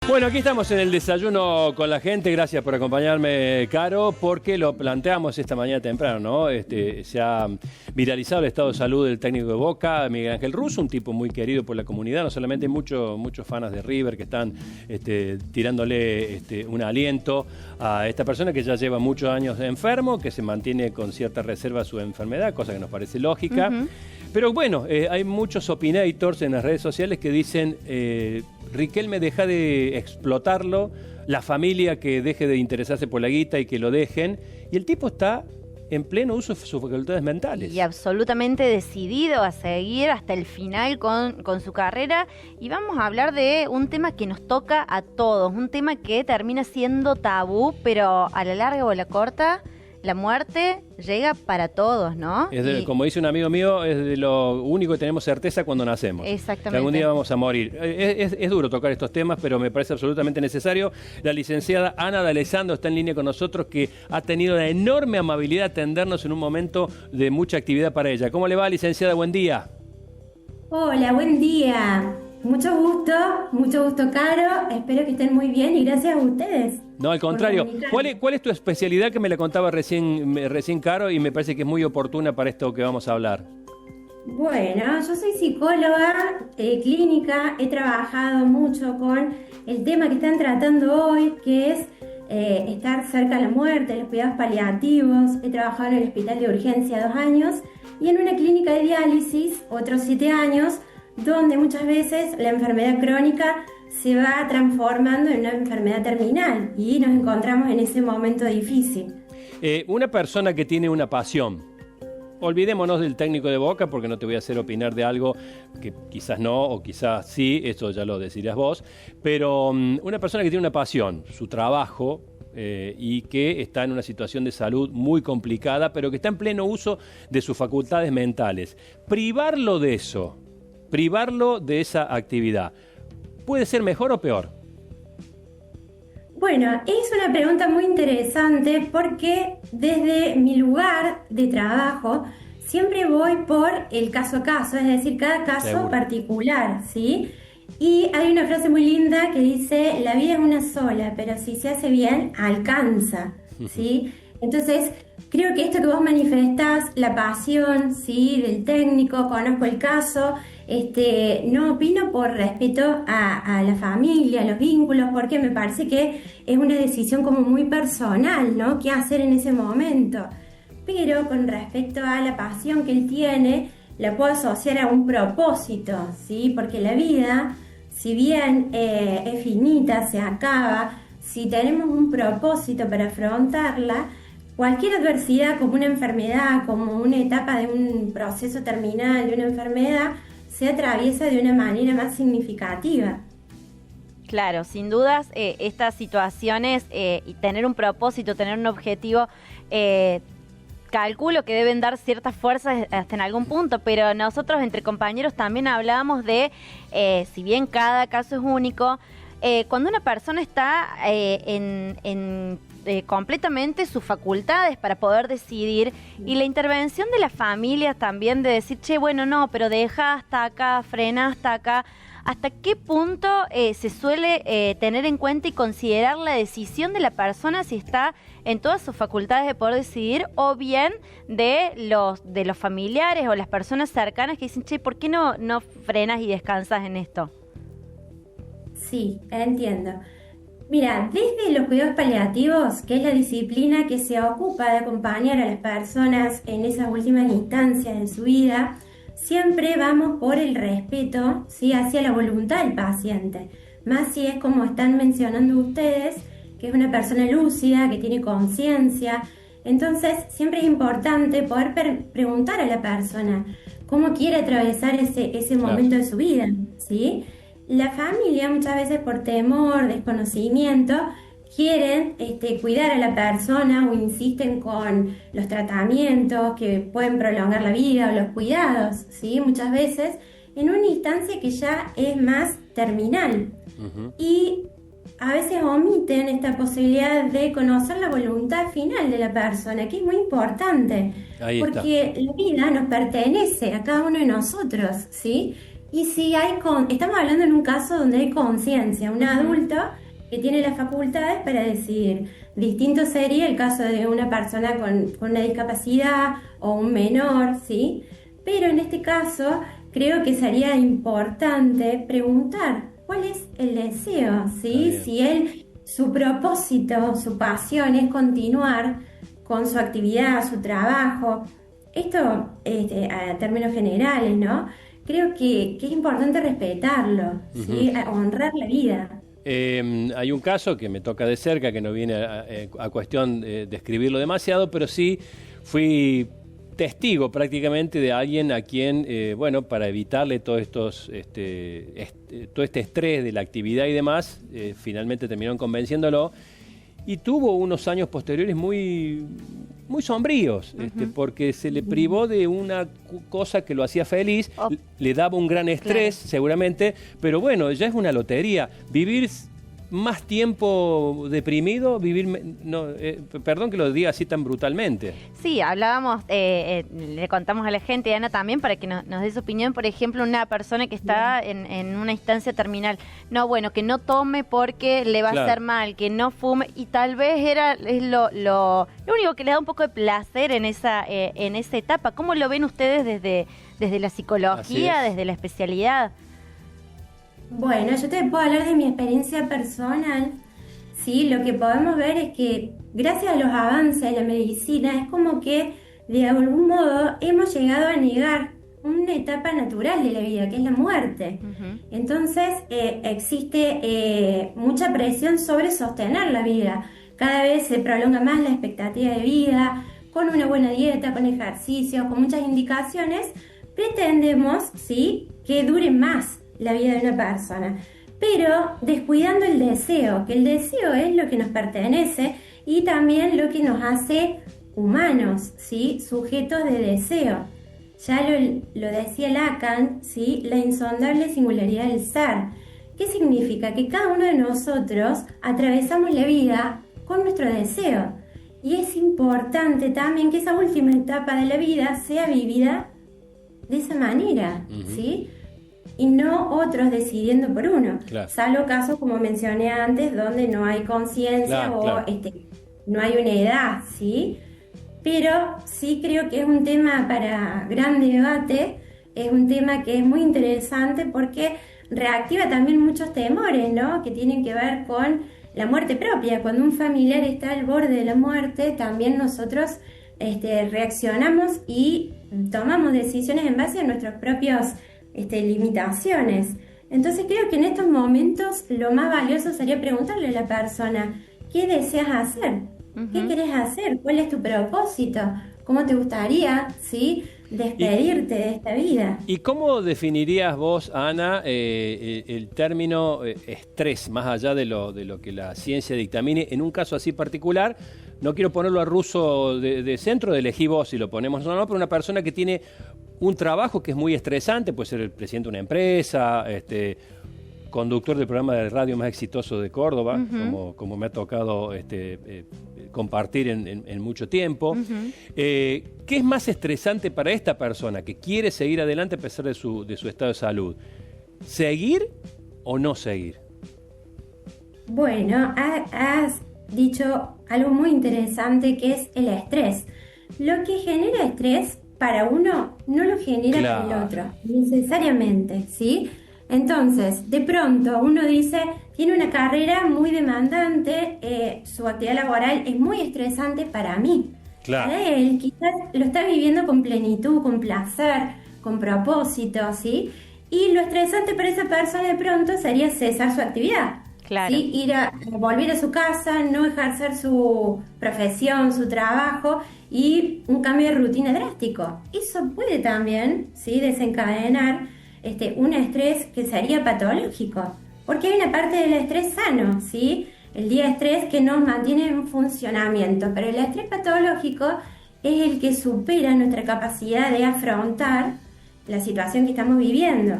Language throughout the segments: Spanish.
Bueno, aquí estamos en el desayuno con la gente. Gracias por acompañarme, Caro, porque lo planteamos esta mañana temprano, ¿no? Se ha viralizado el estado de salud del técnico de Boca, Miguel Ángel Russo, un tipo muy querido por la comunidad. No solamente muchos fanas de River que están tirándole un aliento a esta persona que ya lleva muchos años enfermo, que se mantiene con cierta reserva su enfermedad, cosa que nos parece lógica. Pero bueno, hay muchos opinators en las redes sociales que dicen Riquelme deja de explotarlo, la familia que deje de interesarse por la guita y que lo dejen, y el tipo está en pleno uso de sus facultades mentales. Y absolutamente decidido a seguir hasta el final con su carrera. Y vamos a hablar de un tema que nos toca a todos, un tema que termina siendo tabú, pero a la larga o a la corta, la muerte llega para todos, ¿no? Como dice un amigo mío, es de lo único que tenemos certeza cuando nacemos. Exactamente. Que algún día vamos a morir. Es duro tocar estos temas, pero me parece absolutamente necesario. La licenciada Ana D'Alessandro está en línea con nosotros, que ha tenido la enorme amabilidad de atendernos en un momento de mucha actividad para ella. ¿Cómo le va, licenciada? Buen día. Hola, buen día. Mucho gusto, Caro. Espero que estén muy bien y gracias a ustedes. No, al contrario. ¿Cuál es tu especialidad, que me la contaba recién Caro, y me parece que es muy oportuna para esto que vamos a hablar? Bueno, yo soy psicóloga clínica, he trabajado mucho con el tema que están tratando hoy, que es estar cerca de la muerte, los cuidados paliativos. He trabajado en el hospital de urgencia 2 años y en una clínica de diálisis otros 7 años, donde muchas veces la enfermedad crónica se va transformando en una enfermedad terminal y nos encontramos en ese momento difícil. Una persona que tiene una pasión, olvidémonos del técnico de Boca, porque no te voy a hacer opinar de algo que quizás no o quizás sí, eso ya lo decidirás vos, pero una persona que tiene una pasión, su trabajo, y que está en una situación de salud muy complicada, pero que está en pleno uso de sus facultades mentales, privarlo de eso, privarlo de esa actividad, ¿puede ser mejor o peor? Bueno, es una pregunta muy interesante porque desde mi lugar de trabajo siempre voy por el caso a caso, es decir, cada caso particular, ¿sí? Y hay una frase muy linda que dice, la vida es una sola, pero si se hace bien, alcanza, ¿sí? Entonces, creo que esto que vos manifestás, la pasión, ¿sí?, del técnico, conozco el caso, no opino por respeto a la familia, a los vínculos, porque me parece que es una decisión como muy personal, ¿no?, qué hacer en ese momento. Pero con respecto a la pasión que él tiene, la puedo asociar a un propósito, ¿sí?, porque la vida, si bien es finita, se acaba, si tenemos un propósito para afrontarla, cualquier adversidad, como una enfermedad, como una etapa de un proceso terminal de una enfermedad, se atraviesa de una manera más significativa. Claro, sin dudas, estas situaciones y tener un propósito, tener un objetivo, calculo que deben dar ciertas fuerzas hasta en algún punto, pero nosotros entre compañeros también hablábamos de, si bien cada caso es único, cuando una persona está completamente sus facultades para poder decidir, y la intervención de la familia también de decir, che, bueno, no, pero deja hasta acá, frena hasta acá, ¿hasta qué punto se suele tener en cuenta y considerar la decisión de la persona si está en todas sus facultades de poder decidir, o bien de los familiares o las personas cercanas que dicen, che, ¿por qué no frenas y descansas en esto? Sí, entiendo. Mira, desde los cuidados paliativos, que es la disciplina que se ocupa de acompañar a las personas en esas últimas instancias de su vida, siempre vamos por el respeto, ¿sí?, hacia la voluntad del paciente. Más si es como están mencionando ustedes, que es una persona lúcida, que tiene conciencia. Entonces, siempre es importante poder preguntar a la persona cómo quiere atravesar ese momento de su vida, ¿sí? La familia, muchas veces por temor, desconocimiento, quieren cuidar a la persona o insisten con los tratamientos que pueden prolongar la vida o los cuidados, ¿sí?, muchas veces en una instancia que ya es más terminal. Y a veces omiten esta posibilidad de conocer la voluntad final de la persona, que es muy importante, porque la vida nos pertenece a cada uno de nosotros, ¿sí? y si estamos hablando en un caso donde hay conciencia, un adulto que tiene las facultades para decidir. Distinto sería el caso de una persona con una discapacidad o un menor, ¿sí? Pero en este caso creo que sería importante preguntar cuál es el deseo, ¿sí? Si su propósito, su pasión es continuar con su actividad, su trabajo. Esto a términos generales, ¿no? Creo que es importante respetarlo, ¿sí? Honrar la vida. Hay un caso que me toca de cerca, que no viene a cuestión de escribirlo demasiado, pero sí fui testigo prácticamente de alguien a quien, para evitarle todo todo este estrés de la actividad y demás, finalmente terminaron convenciéndolo y tuvo unos años posteriores muy, muy sombríos, porque se le privó de una cosa que lo hacía feliz, le daba un gran estrés, seguramente, pero bueno, ya es una lotería. Vivir más tiempo deprimido, perdón que lo diga así tan brutalmente. Sí, hablábamos, le contamos a la gente, Ana también, para que nos dé su opinión, por ejemplo, una persona que está en una instancia terminal, que no tome porque le va a hacer mal, que no fume, y tal vez es lo único que le da un poco de placer en esa etapa. ¿Cómo lo ven ustedes desde la psicología, desde la especialidad? Bueno, yo te puedo hablar de mi experiencia personal, ¿sí? Lo que podemos ver es que gracias a los avances de la medicina es como que de algún modo hemos llegado a negar una etapa natural de la vida, que es la muerte. Entonces existe mucha presión sobre sostener la vida. Cada vez se prolonga más la expectativa de vida, con una buena dieta, con ejercicios, con muchas indicaciones, pretendemos, ¿sí?, que dure más la vida de una persona, pero descuidando el deseo, que el deseo es lo que nos pertenece y también lo que nos hace humanos, ¿sí?, sujetos de deseo. Ya lo decía Lacan, ¿sí?, la insondable singularidad del ser. ¿Qué significa? Que cada uno de nosotros atravesamos la vida con nuestro deseo, y es importante también que esa última etapa de la vida sea vivida de esa manera, ¿sí?, y no otros decidiendo por uno, salvo casos como mencioné antes donde no hay conciencia no hay una edad, ¿sí? Pero sí creo que es un tema para gran debate, es un tema que es muy interesante porque reactiva también muchos temores, ¿no?, que tienen que ver con la muerte propia. Cuando un familiar está al borde de la muerte, también nosotros reaccionamos y tomamos decisiones en base a nuestros propios limitaciones. Entonces creo que en estos momentos lo más valioso sería preguntarle a la persona: ¿qué deseas hacer? ¿Qué querés hacer? ¿Cuál es tu propósito? ¿Cómo te gustaría, ¿sí?, despedirte de esta vida? ¿Y cómo definirías vos, Ana, el término estrés, más allá de lo que la ciencia dictamine, en un caso así particular? No quiero ponerlo a ruso de centro, elegí vos si lo ponemos o no, pero una persona que tiene un trabajo que es muy estresante, puede ser el presidente de una empresa, conductor del programa de radio más exitoso de Córdoba, como me ha tocado compartir en mucho tiempo. ¿Qué es más estresante para esta persona que quiere seguir adelante a pesar de su estado de salud? ¿Seguir o no seguir? Bueno, has dicho algo muy interesante, que es el estrés. Lo que genera estrés para uno no lo genera para el otro, necesariamente, ¿sí? Entonces, de pronto uno dice, tiene una carrera muy demandante, su actividad laboral es muy estresante para mí. Para él quizás lo está viviendo con plenitud, con placer, con propósito, ¿sí? Y lo estresante para esa persona de pronto sería cesar su actividad. ¿Sí? Volver a su casa, no ejercer su profesión, su trabajo, y un cambio de rutina drástico. Eso puede también, ¿sí?, desencadenar un estrés que sería patológico, porque hay una parte del estrés sano, ¿sí?, el día de estrés que nos mantiene en funcionamiento, pero el estrés patológico es el que supera nuestra capacidad de afrontar la situación que estamos viviendo.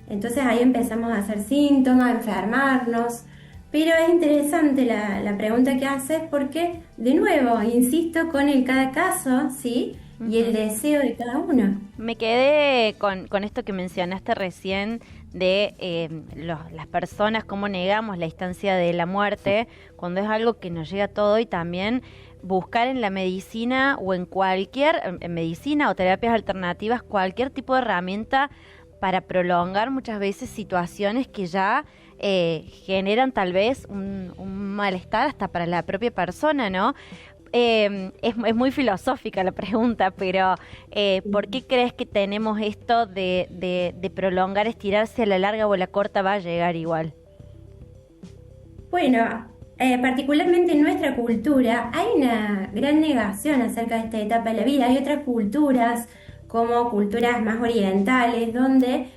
Entonces ahí empezamos a hacer síntomas, a enfermarnos. Pero es interesante la pregunta que haces porque, de nuevo, insisto con el cada caso, ¿sí? y el deseo de cada uno. Me quedé con esto que mencionaste recién de las personas, cómo negamos la instancia de la muerte, cuando es algo que nos llega a todo, y también buscar en la medicina o en medicina o terapias alternativas cualquier tipo de herramienta para prolongar muchas veces situaciones que ya generan tal vez un malestar hasta para la propia persona, ¿no? Es muy filosófica la pregunta, pero ¿por qué crees que tenemos esto de prolongar, estirarse, a la larga o a la corta va a llegar igual? Bueno, particularmente en nuestra cultura hay una gran negación acerca de esta etapa de la vida. Hay otras culturas, como culturas más orientales, donde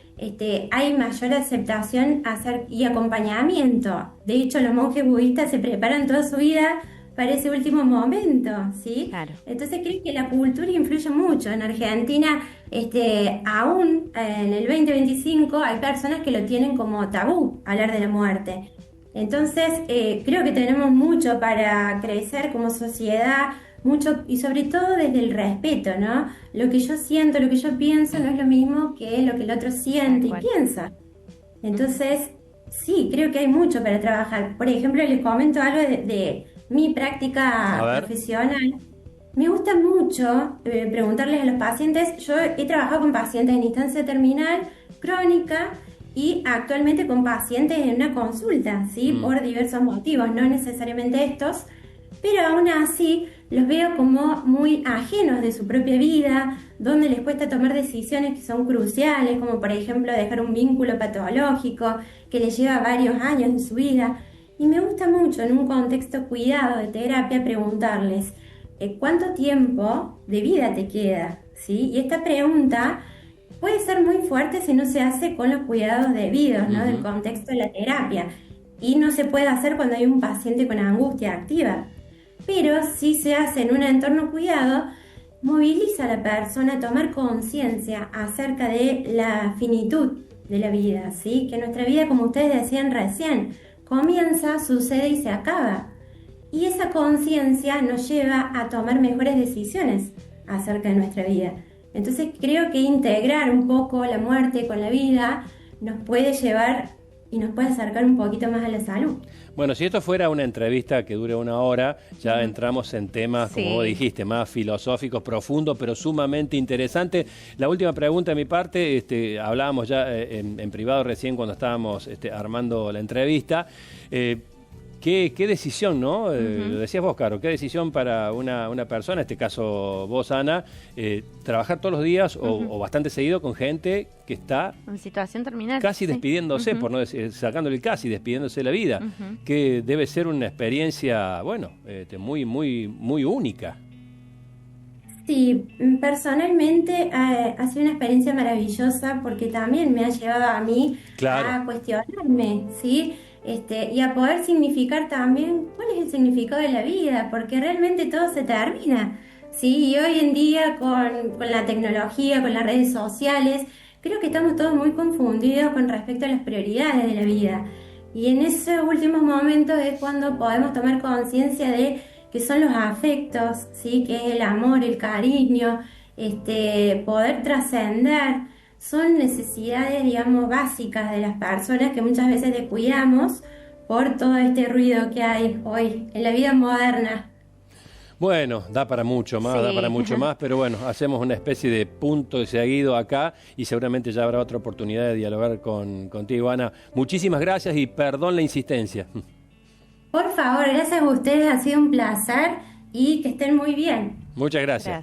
hay mayor aceptación y acompañamiento. De hecho, los monjes budistas se preparan toda su vida para ese último momento, ¿sí? Claro. Entonces creo que la cultura influye mucho. En Argentina, aún en el 2025 hay personas que lo tienen como tabú, hablar de la muerte. Entonces creo que tenemos mucho para crecer como sociedad, mucho, y sobre todo desde el respeto, ¿no? Lo que yo siento, lo que yo pienso no es lo mismo que lo que el otro siente y piensa. Entonces, sí, creo que hay mucho para trabajar. Por ejemplo, les comento algo de mi práctica profesional. Me gusta mucho preguntarles a los pacientes. Yo he trabajado con pacientes en instancia terminal, crónica, y actualmente con pacientes en una consulta, ¿sí? Por diversos motivos, no necesariamente estos, pero aún así los veo como muy ajenos de su propia vida, donde les cuesta tomar decisiones que son cruciales, como por ejemplo dejar un vínculo patológico que les lleva varios años en su vida. Y me gusta mucho en un contexto cuidado de terapia preguntarles ¿cuánto tiempo de vida te queda? ¿Sí? Y esta pregunta puede ser muy fuerte si no se hace con los cuidados debidos, ¿no? Del contexto de la terapia. Y no se puede hacer cuando hay un paciente con angustia activa. Pero si se hace en un entorno cuidado, moviliza a la persona a tomar conciencia acerca de la finitud de la vida, ¿sí? Que nuestra vida, como ustedes decían recién, comienza, sucede y se acaba. Y esa conciencia nos lleva a tomar mejores decisiones acerca de nuestra vida. Entonces creo que integrar un poco la muerte con la vida nos puede llevar y nos puede acercar un poquito más a la salud. Bueno, si esto fuera una entrevista que dure una hora, ya entramos en temas, como vos dijiste, más filosóficos, profundos, pero sumamente interesantes. La última pregunta de mi parte, hablábamos ya en privado recién cuando estábamos armando la entrevista. ¿Qué decisión, no? Lo decías vos, Caro, ¿qué decisión para una persona, en este caso vos, Ana, trabajar todos los días o bastante seguido con gente que está en situación terminal, casi despidiéndose, por no decir, sacándole el casi, despidiéndose de la vida, que debe ser una experiencia, bueno, muy, muy, muy única. Sí, personalmente ha sido una experiencia maravillosa porque también me ha llevado a mí a cuestionarme, ¿sí? Y a poder significar también cuál es el significado de la vida, porque realmente todo se termina, ¿sí? Y hoy en día con la tecnología, con las redes sociales, creo que estamos todos muy confundidos con respecto a las prioridades de la vida. Y en esos últimos momentos es cuando podemos tomar conciencia de que son los afectos, ¿sí? Que es el amor, el cariño, poder trascender. Son necesidades, digamos, básicas de las personas que muchas veces descuidamos por todo este ruido que hay hoy en la vida moderna. Bueno, da para mucho más, pero bueno, hacemos una especie de punto seguido acá y seguramente ya habrá otra oportunidad de dialogar contigo, Ana. Muchísimas gracias y perdón la insistencia. Por favor, gracias a ustedes, ha sido un placer y que estén muy bien. Muchas gracias.